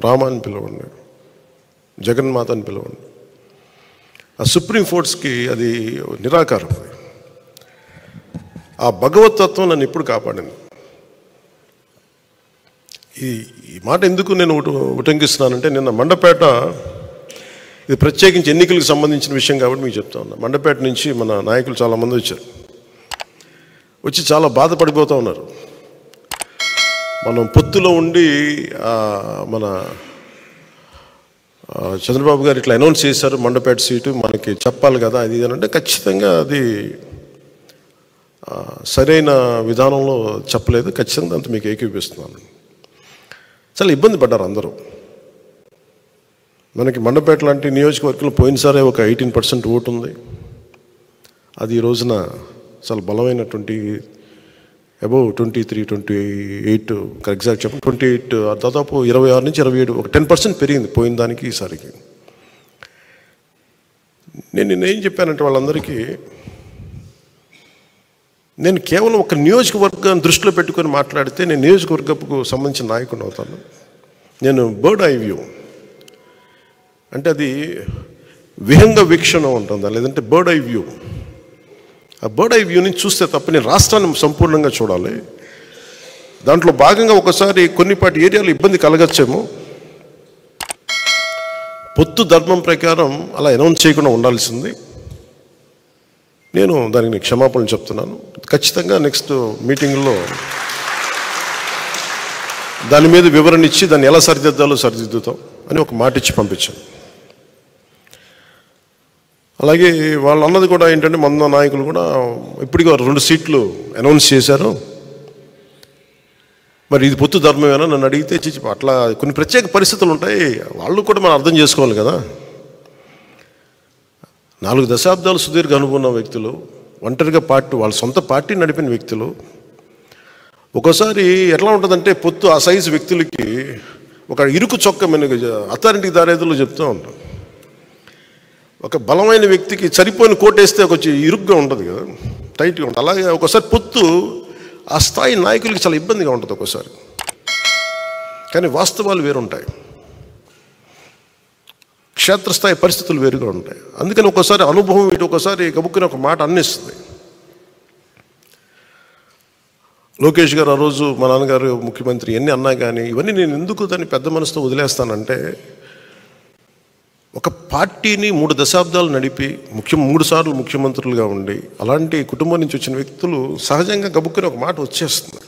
రామ అని పిలవండి, జగన్మాత అని పిలవండి. ఆ సుప్రీం ఫోర్స్కి అది నిరాకారం. ఆ భగవతత్వం నన్ను ఎప్పుడు కాపాడింది. ఈ మాట ఎందుకు నేను ఉటంకిస్తున్నానంటే, నిన్న మండపేట, ఇది ప్రత్యేకించి ఎన్నికలకు సంబంధించిన విషయం కాబట్టి మీకు చెప్తా ఉన్నా. మండపేట నుంచి మన నాయకులు చాలామంది వచ్చారు. వచ్చి చాలా బాధపడిపోతూ ఉన్నారు. మనం పొత్తులో ఉండి మన చంద్రబాబు గారు ఇట్లా అనౌన్స్ చేశారు, మండపేట సీటు మనకి చెప్పాలి కదా అది ఇది అంటే, ఖచ్చితంగా అది సరైన విధానంలో చెప్పలేదు. ఖచ్చితంగా అంత మీకు ఏకీపిస్తున్నాను. చాలా ఇబ్బంది పడ్డారు అందరూ. మనకి మండపేట లాంటి నియోజకవర్గంలో పోయినసారే ఒక 18% ఓటు ఉంది. అది ఈ రోజున చాలా బలమైనటువంటి అబౌవ్ 23, 28 ఎగ్జాక్ట్ చెప్పండి 28, దాదాపు 26 నుంచి 27, ఒక 10% పెరిగింది పోయిన దానికి ఈసారికి. నేనేం చెప్పానంటే వాళ్ళందరికీ, నేను కేవలం ఒక నియోజకవర్గాన్ని దృష్టిలో పెట్టుకొని మాట్లాడితే నేను నియోజకవర్గపు సంబంధించిన నాయకుడిని అవుతాను. నేను బర్డ్ ఐ వ్యూ అంటే అది విహంగ వీక్షణ ఉంటుంది, లేదంటే బర్డ్ ఐ వ్యూ. ఆ బర్డ్ ఐ వ్యూ నుంచి చూస్తే తప్ప నేను రాష్ట్రాన్ని సంపూర్ణంగా చూడాలి. దాంట్లో భాగంగా ఒకసారి కొన్నిపాటి ఏరియాలో ఇబ్బంది కలగచ్చేమో. పొత్తు ధర్మం ప్రకారం అలా అనౌన్స్ చేయకుండా ఉండాల్సింది. నేను దానికి క్షమాపణలు చెప్తున్నాను. ఖచ్చితంగా నెక్స్ట్ మీటింగ్లో దాని మీద వివరణ ఇచ్చి దాన్ని ఎలా సరిదిద్దాలో సరిదిద్దుతాం అని ఒక మాట ఇచ్చి పంపించాను. అలాగే వాళ్ళు అన్నది కూడా ఏంటంటే, మన నాయకులు కూడా ఇప్పటికీ 2 సీట్లు అనౌన్స్ చేశారు, మరి ఇది పొత్తు ధర్మమేనా నన్ను అడిగితే అట్లా కొన్ని ప్రత్యేక పరిస్థితులు ఉంటాయి, వాళ్ళు కూడా మనం అర్థం చేసుకోవాలి కదా. 4 దశాబ్దాలు సుదీర్ఘ అనుకున్న వ్యక్తులు, ఒంటరిగా వాళ్ళ సొంత పార్టీ నడిపిన వ్యక్తులు, ఒక్కోసారి ఎట్లా ఉంటుందంటే పొత్తు ఆ సైజు వ్యక్తులకి ఒక ఇరుకు చొక్క అథారిటీకి దారేదిలో చెప్తూ ఉంటాం. ఒక బలమైన వ్యక్తికి సరిపోయిన కోటేస్తే కొంచెం ఇరుగ్గా ఉంటుంది కదా, టైట్గా ఉంటుంది. అలాగే ఒకసారి పొత్తు ఆ స్థాయి నాయకులకి చాలా ఇబ్బందిగా ఉంటుంది ఒక్కోసారి. కానీ వాస్తవాలు వేరుంటాయి, క్షేత్రస్థాయి పరిస్థితులు వేరుగా ఉంటాయి. అందుకని ఒక్కోసారి అనుభవం ఇటు ఒకసారి గబుక్కుని ఒక మాట అన్నిస్తుంది. లోకేష్ గారు ఆ రోజు మా నాన్నగారు ముఖ్యమంత్రి ఎన్ని అన్నా కానీ ఇవన్నీ నేను ఎందుకు దాన్ని పెద్ద మనసుతో వదిలేస్తానంటే, ఒక పార్టీని 3 దశాబ్దాలు నడిపి 3 సార్లు ముఖ్యమంత్రులుగా ఉండి అలాంటి కుటుంబం నుంచి వచ్చిన వ్యక్తులు సహజంగా గబుక్కుని ఒక మాట వచ్చేస్తుంది.